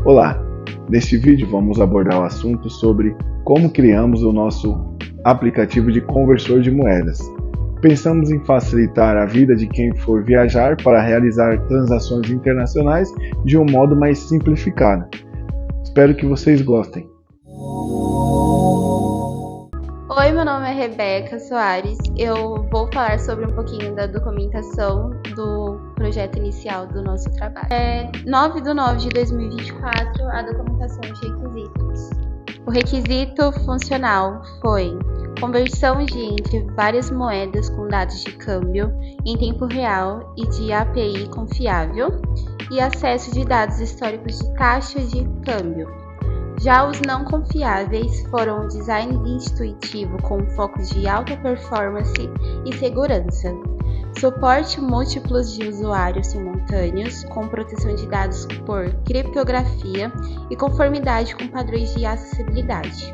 Olá! Neste vídeo vamos abordar o assunto sobre como criamos o nosso aplicativo de conversor de moedas. Pensamos em facilitar a vida de quem for viajar para realizar transações internacionais de um modo mais simplificado. Espero que vocês gostem. Oi, meu nome é Rebeca Soares. Eu vou falar sobre um pouquinho da documentação do projeto inicial do nosso trabalho. 9/9/2024, a documentação de requisitos. O requisito funcional foi conversão entre várias moedas com dados de câmbio em tempo real e de API confiável e acesso de dados históricos de taxa de câmbio. Já os não confiáveis foram design intuitivo com focos de alta performance e segurança, suporte múltiplos de usuários simultâneos com proteção de dados por criptografia e conformidade com padrões de acessibilidade.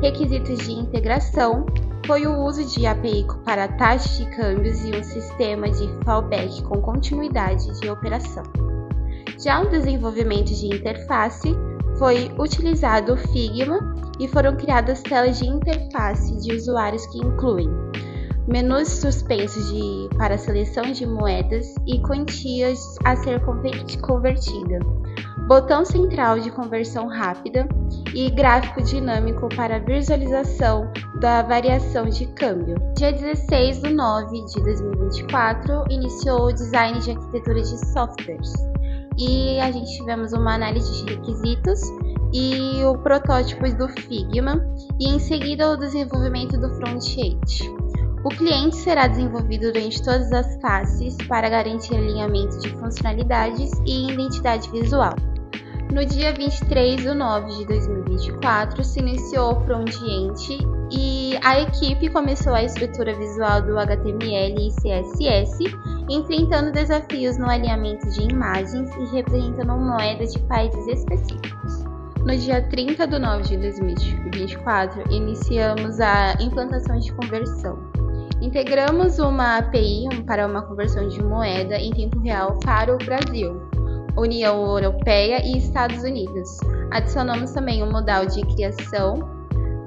Requisitos de integração foi o uso de API para taxas de câmbios e um sistema de fallback com continuidade de operação. Já o desenvolvimento de interface foi utilizado o Figma e foram criadas telas de interface de usuários que incluem menus suspensos para seleção de moedas e quantias a ser convertida, botão central de conversão rápida e gráfico dinâmico para visualização da variação de câmbio. Dia 16/9/2024, iniciou o design de arquitetura de softwares. E a gente tivemos uma análise de requisitos e o protótipo do Figma e em seguida o desenvolvimento do front-end. O cliente será desenvolvido durante todas as faces para garantir alinhamento de funcionalidades e identidade visual. No dia 23/9/2024 se iniciou o front-end e a equipe começou a estrutura visual do HTML e CSS, enfrentando desafios no alinhamento de imagens e representando moedas de países específicos. No dia 30/9/2024, iniciamos a implantação de conversão. Integramos uma API para uma conversão de moeda em tempo real para o Brasil, União Europeia e Estados Unidos. Adicionamos também um modal de criação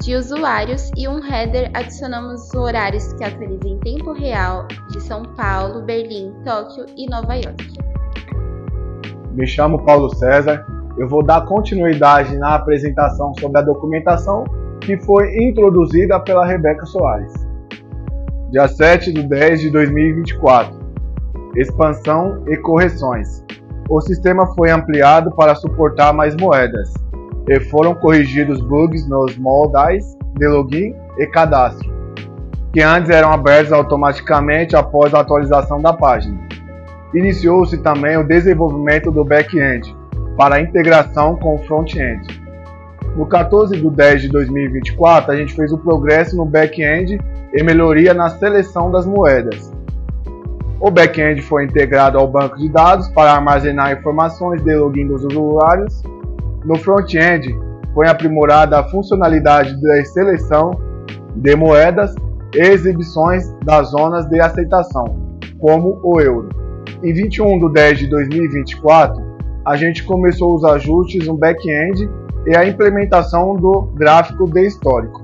de usuários e um header. Adicionamos horários que atualizam em tempo real de São Paulo, Berlim, Tóquio e Nova York. Me chamo Paulo César. Eu vou dar continuidade na apresentação sobre a documentação que foi introduzida pela Rebeca Soares. Dia 7/10/2024. Expansão e correções. O sistema foi ampliado para suportar mais moedas e foram corrigidos bugs nos modais de login e cadastro, que antes eram abertos automaticamente após a atualização da página. Iniciou-se também o desenvolvimento do back-end para a integração com o front-end. No 14/10/2024, a gente fez o progresso no back-end e melhoria na seleção das moedas. O back-end foi integrado ao banco de dados para armazenar informações de login dos usuários. No front-end, foi aprimorada a funcionalidade de seleção de moedas e exibições das zonas de aceitação, como o euro. Em 21/10/2024, a gente começou os ajustes no back-end e a implementação do gráfico de histórico.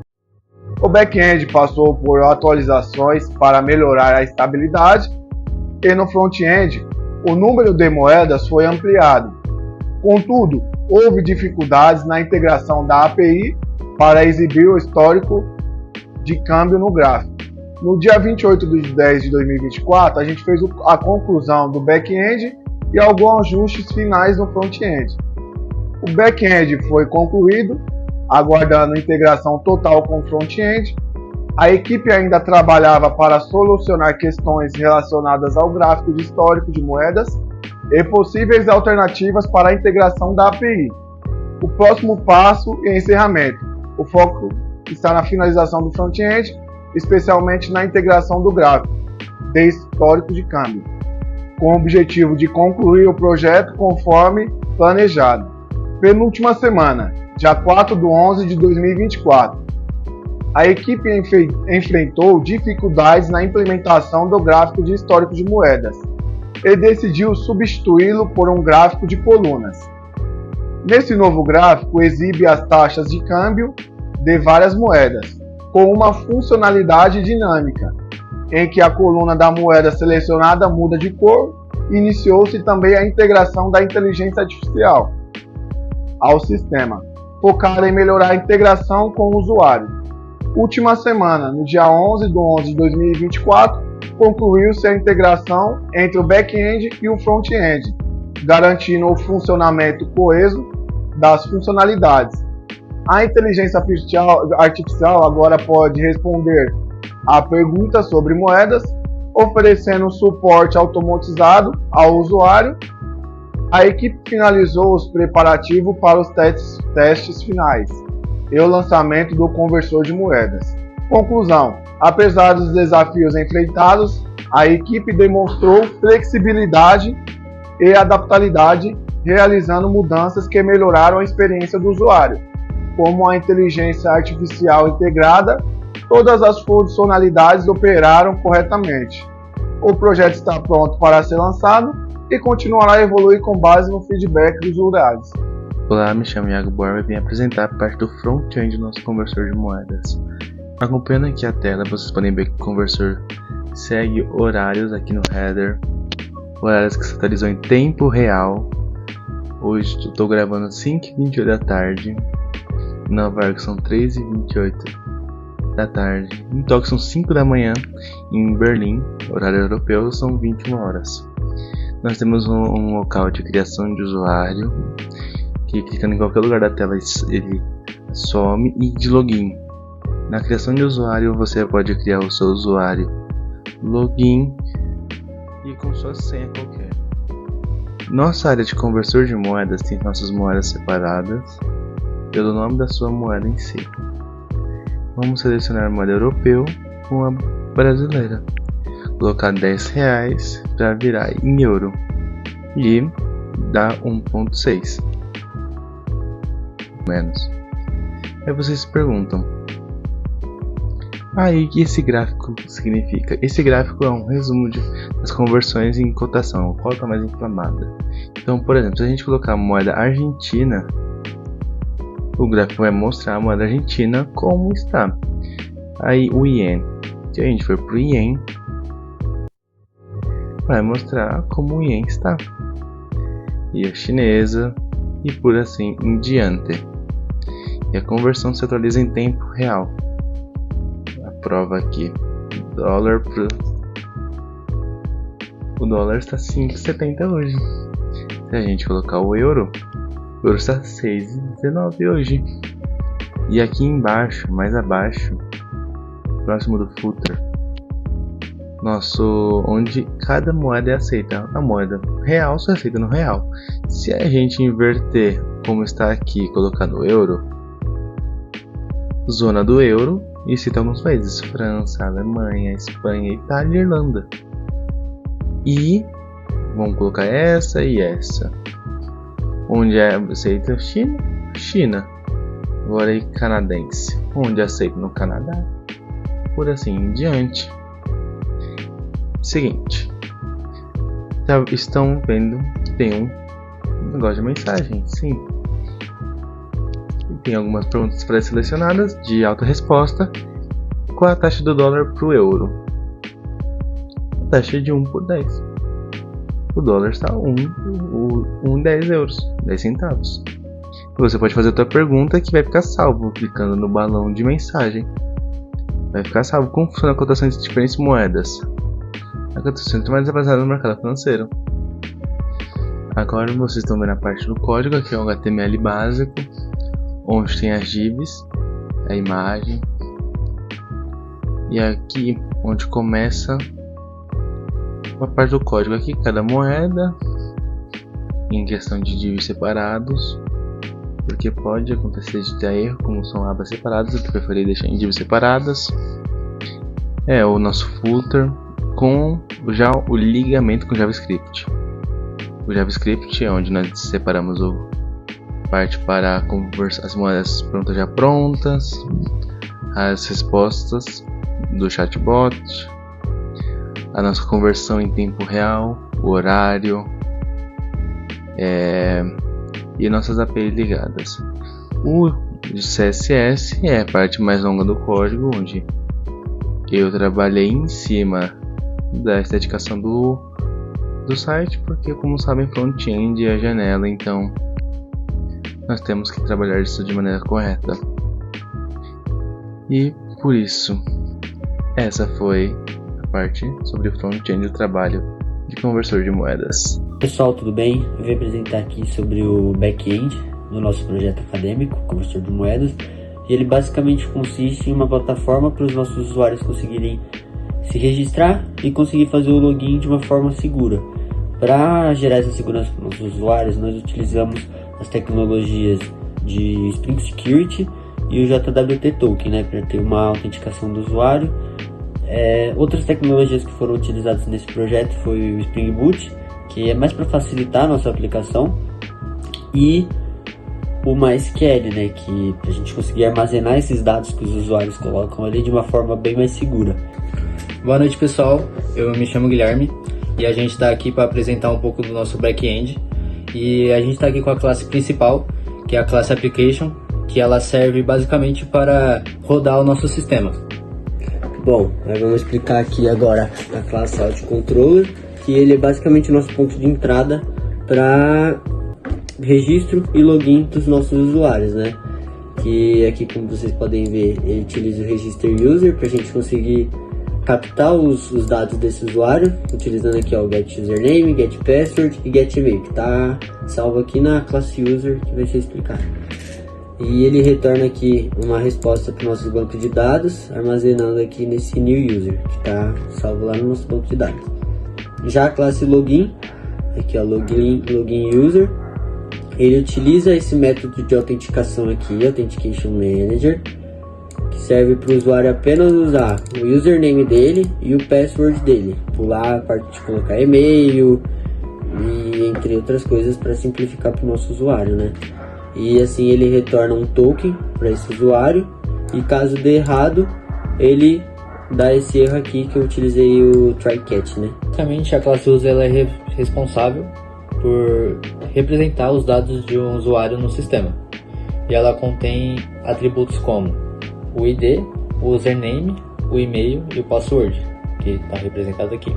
O back-end passou por atualizações para melhorar a estabilidade e no front-end o número de moedas foi ampliado. Contudo, houve dificuldades na integração da API para exibir o histórico de câmbio no gráfico. No dia 28/10/2024, a gente fez a conclusão do back-end e alguns ajustes finais no front-end. O back-end foi concluído, aguardando a integração total com o front-end. A equipe ainda trabalhava para solucionar questões relacionadas ao gráfico de histórico de moedas e possíveis alternativas para a integração da API. O próximo passo é encerramento. O foco está na finalização do front-end, especialmente na integração do gráfico de histórico de câmbio, com o objetivo de concluir o projeto conforme planejado. Penúltima semana, dia 4/11/2024. A equipe enfrentou dificuldades na implementação do gráfico de histórico de moedas e decidiu substituí-lo por um gráfico de colunas. Nesse novo gráfico, exibe as taxas de câmbio de várias moedas, com uma funcionalidade dinâmica, em que a coluna da moeda selecionada muda de cor. Iniciou-se também a integração da inteligência artificial ao sistema, focada em melhorar a integração com o usuário. Última semana, no dia 11/11 de 2024, concluiu-se a integração entre o back-end e o front-end, garantindo o funcionamento coeso das funcionalidades. A inteligência artificial agora pode responder a perguntas sobre moedas, oferecendo suporte automatizado ao usuário. A equipe finalizou os preparativos para os testes finais e o lançamento do conversor de moedas. Conclusão: apesar dos desafios enfrentados, a equipe demonstrou flexibilidade e adaptabilidade, realizando mudanças que melhoraram a experiência do usuário, como a inteligência artificial integrada. Todas as funcionalidades operaram corretamente. O projeto está pronto para ser lançado e continuará a evoluir com base no feedback dos usuários. Olá, me chamo Iago Borba e vim apresentar a parte do front-end do nosso conversor de moedas. Acompanhando aqui a tela, vocês podem ver que o conversor segue horários aqui no header, horários que se atualizam em tempo real. Hoje eu estou gravando 5h28 da tarde, em Nova York são 3h28 da tarde, em Tóquio são 5 da manhã, em Berlim, horário europeu, são 21 horas. Nós temos um local de criação de usuário, que clicando em qualquer lugar da tela ele some, e de login. Na criação de usuário você pode criar o seu usuário, login e com sua senha qualquer. Nossa área de conversor de moedas tem nossas moedas separadas pelo nome da sua moeda em si. Vamos selecionar a moeda europeu com a brasileira, colocar R$10 para virar em euro e dar 1.6 menos. Aí vocês se perguntam: o que esse gráfico significa? Esse gráfico é um resumo das conversões em cotação, qual está mais inflamada. Então, por exemplo, se a gente colocar a moeda argentina, o gráfico vai mostrar a moeda argentina como está. Aí o ien, se a gente for para o ien, vai mostrar como o ien está. E a chinesa, e por assim em diante. E a conversão se atualiza em tempo real. A prova aqui, o dólar está 5,70 hoje. Se a gente colocar o euro está 6,19 hoje. E aqui embaixo, mais abaixo, próximo do footer, onde cada moeda é aceita. A moeda real só é aceita no real. Se a gente inverter como está aqui, colocar no euro, zona do euro, e cita alguns países: França, Alemanha, Espanha, Itália e Irlanda. E vamos colocar essa e essa. Onde é aceita China. Agora é canadense, onde é aceita no Canadá, por assim em diante. Seguinte, estão vendo que tem um negócio de mensagem, sim. E tem algumas perguntas pré-selecionadas de auto-resposta. Qual é a taxa do dólar para o euro? A taxa é de 1/10. O dólar está 10 euros, 10 centavos. Você pode fazer a tua pergunta, que vai ficar salvo clicando no balão de mensagem. Vai ficar salvo. Como funciona a cotação de diferentes moedas? A cotação mais é baseada no mercado financeiro. Agora vocês estão vendo a parte do código, aqui é o HTML básico, onde tem as divs, a imagem, e aqui onde começa a parte do código. Aqui cada moeda em questão de divs separados, porque pode acontecer de ter erro, como são abas separadas, eu preferi deixar em divs separadas. É o nosso footer com já o ligamento com JavaScript. O JavaScript é onde nós separamos parte para as moedas prontas já prontas, as respostas do chatbot, a nossa conversão em tempo real, o horário, e nossas APIs ligadas. O CSS é a parte mais longa do código, onde eu trabalhei em cima da estetificação do site, porque, como sabem, front-end é a janela, então nós temos que trabalhar isso de maneira correta. E por isso, essa foi a parte sobre o front-end do trabalho de conversor de moedas. Pessoal, tudo bem? Eu vim apresentar aqui sobre o back-end do nosso projeto acadêmico, conversor de moedas. E ele basicamente consiste em uma plataforma para os nossos usuários conseguirem se registrar e conseguir fazer o login de uma forma segura. Para gerar essa segurança para os nossos usuários, nós utilizamos as tecnologias de Spring Security e o JWT Token, né, para ter uma autenticação do usuário. Outras tecnologias que foram utilizadas nesse projeto foi o Spring Boot, que é mais para facilitar a nossa aplicação, e o MySQL, né, que para a gente conseguir armazenar esses dados que os usuários colocam ali de uma forma bem mais segura. Boa noite, pessoal, eu me chamo Guilherme e a gente está aqui para apresentar um pouco do nosso back-end, e a gente está aqui com a classe principal, que é a classe Application, que ela serve basicamente para rodar o nosso sistema. Bom, nós vamos explicar aqui agora a classe AutoController, que ele é basicamente o nosso ponto de entrada para registro e login dos nossos usuários, né? Que aqui, como vocês podem ver, ele utiliza o Register User para a gente conseguir captar os dados desse usuário, utilizando aqui ó, o Get Username, Get Password e Get Email, que está salvo aqui na classe User, que vai ser explicado. E ele retorna aqui uma resposta para o nosso banco de dados, armazenando aqui nesse New User, que está salvo lá no nosso banco de dados. Já a classe Login, aqui ó, Login User, ele utiliza esse método de autenticação aqui, Authentication Manager, que serve para o usuário apenas usar o username dele e o password dele, pular a parte de colocar e-mail e entre outras coisas para simplificar para o nosso usuário, né? E assim ele retorna um token para esse usuário, e caso dê errado, ele dá esse erro aqui que eu utilizei o try catch, né? Basicamente, a classe user ela é responsável por representar os dados de um usuário no sistema, e ela contém atributos como o ID, o username, o e-mail e o password, que está representado aqui.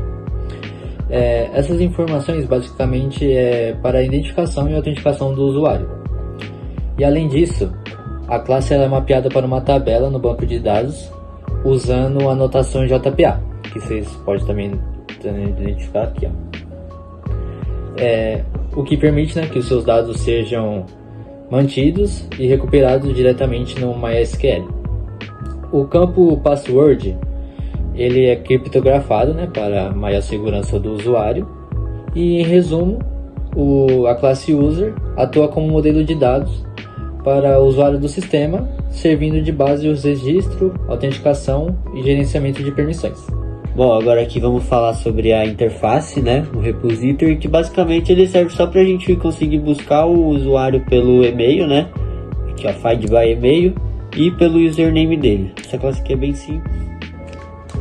Essas informações basicamente é para a identificação e autenticação do usuário. E além disso, a classe ela é mapeada para uma tabela no banco de dados usando a notação JPA, que vocês podem também identificar aqui, ó. O que permite, né, que os seus dados sejam mantidos e recuperados diretamente no MySQL. O campo password ele é criptografado, né, para maior segurança do usuário, e em resumo, a classe user atua como modelo de dados para o usuário do sistema, servindo de base os registros, autenticação e gerenciamento de permissões. Bom, agora aqui vamos falar sobre a interface, né, o repository, que basicamente ele serve só para a gente conseguir buscar o usuário pelo e-mail, né, aqui ó, find by e-mail, e pelo username dele. Essa classe aqui é bem simples.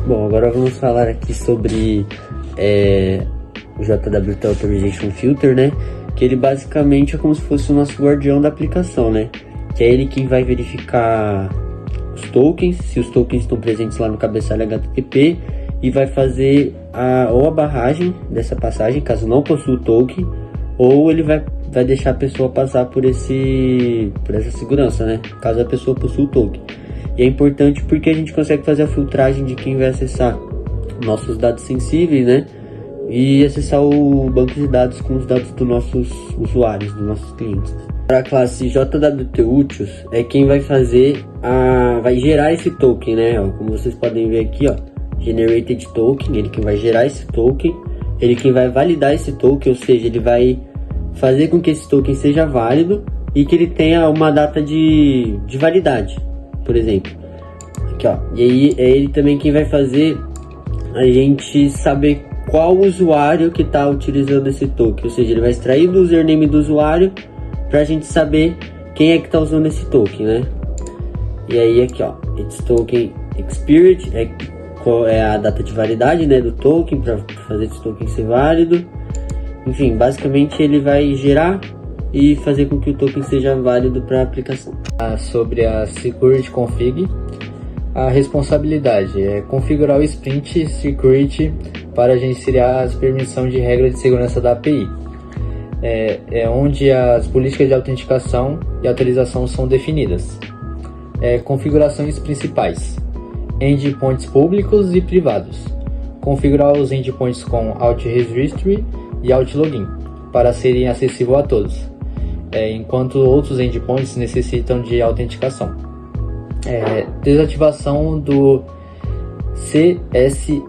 Bom, agora vamos falar aqui sobre o JWT Authorization Filter, né, que ele basicamente é como se fosse o nosso guardião da aplicação, né, que é ele quem vai verificar os tokens, se os tokens estão presentes lá no cabeçalho HTTP, e vai fazer ou a barragem dessa passagem, caso não possua o token, ou ele vai deixar a pessoa passar por essa segurança, né, caso a pessoa possua o token. E é importante porque a gente consegue fazer a filtragem de quem vai acessar nossos dados sensíveis, né, e acessar o banco de dados com os dados dos nossos usuários, dos nossos clientes. A classe JWT Utils é quem vai vai gerar esse token, né, ó, como vocês podem ver aqui, ó, Generated Token, ele quem vai gerar esse token, ele quem vai validar esse token, ou seja, ele vai fazer com que esse token seja válido e que ele tenha uma data de validade, por exemplo. Aqui, ó, e aí é ele também quem vai fazer a gente saber qual usuário que está utilizando esse token, ou seja, ele vai extrair do username do usuário para a gente saber quem é que está usando esse token, né? E aí aqui, ó, its token expired qual é a data de validade, né, do token, para fazer esse token ser válido. Enfim, basicamente ele vai gerar e fazer com que o token seja válido para a aplicação. Sobre a Security Config, a responsabilidade é configurar o Sprint Security para gerenciar as permissões de regra de segurança da API, onde as políticas de autenticação e atualização são definidas. Configurações principais: endpoints públicos e privados. Configurar os endpoints com Alt Registry e Alt Login para serem acessíveis a todos, enquanto outros endpoints necessitam de autenticação. Desativação do CSRF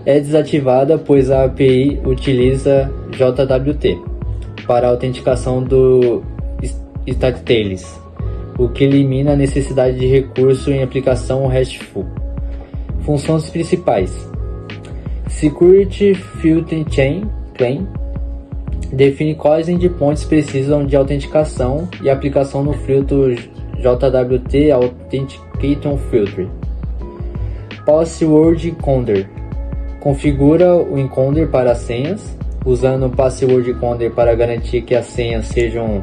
é desativada pois a API utiliza JWT para a autenticação do Statutails, o que elimina a necessidade de recurso em aplicação RESTful. Funções principais: Security Filtering Chain Claim define quais endpoints precisam de autenticação e aplicação no filtro JWT Authentication Filter. Password Encoder configura o encoder para senhas, usando o Password Encoder para garantir que as senhas sejam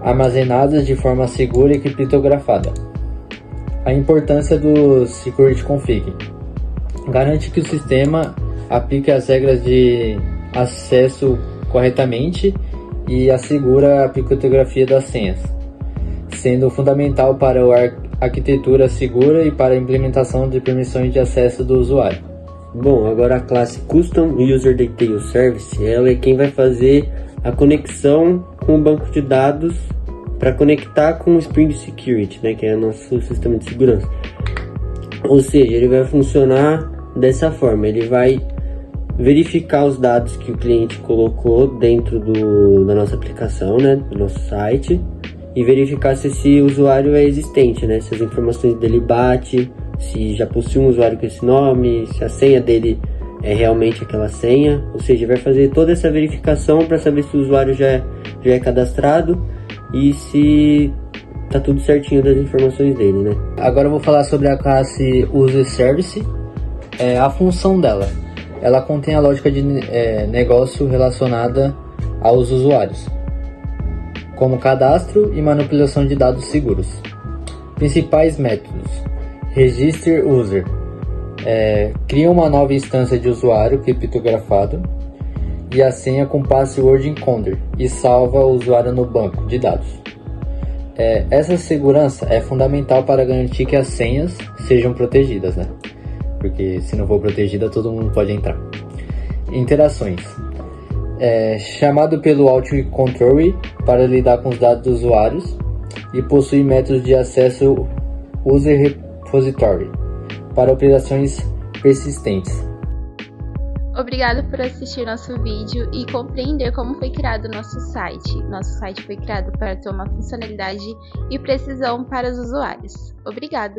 armazenadas de forma segura e criptografada. A importância do Security Config: garante que o sistema aplique as regras de acesso corretamente e assegura a criptografia das senhas, sendo fundamental para a arquitetura segura e para a implementação de permissões de acesso do usuário. Bom, agora a classe Custom User Detail Service, ela é quem vai fazer a conexão com o banco de dados para conectar com o Spring Security, né, que é o nosso sistema de segurança. Ou seja, ele vai funcionar dessa forma: ele vai verificar os dados que o cliente colocou dentro da nossa aplicação, né, do nosso site, e verificar se esse usuário é existente, né, se as informações dele batem, se já possui um usuário com esse nome, se a senha dele é realmente aquela senha. Ou seja, vai fazer toda essa verificação para saber se o usuário já é cadastrado e se tá tudo certinho das informações dele, né? Agora eu vou falar sobre a classe User Service. A função dela: ela contém a lógica de negócio relacionada aos usuários, como cadastro e manipulação de dados seguros. Principais métodos: Register User, cria uma nova instância de usuário criptografado e a senha com Password Encoder e salva o usuário no banco de dados. Essa segurança é fundamental para garantir que as senhas sejam protegidas, né? Porque se não for protegida, todo mundo pode entrar. Interações: chamado pelo Alt Control para lidar com os dados dos usuários e possui métodos de acesso User Repository para operações persistentes. Obrigado por assistir nosso vídeo e compreender como foi criado o nosso site. Nosso site foi criado para ter uma funcionalidade e precisão para os usuários. Obrigado!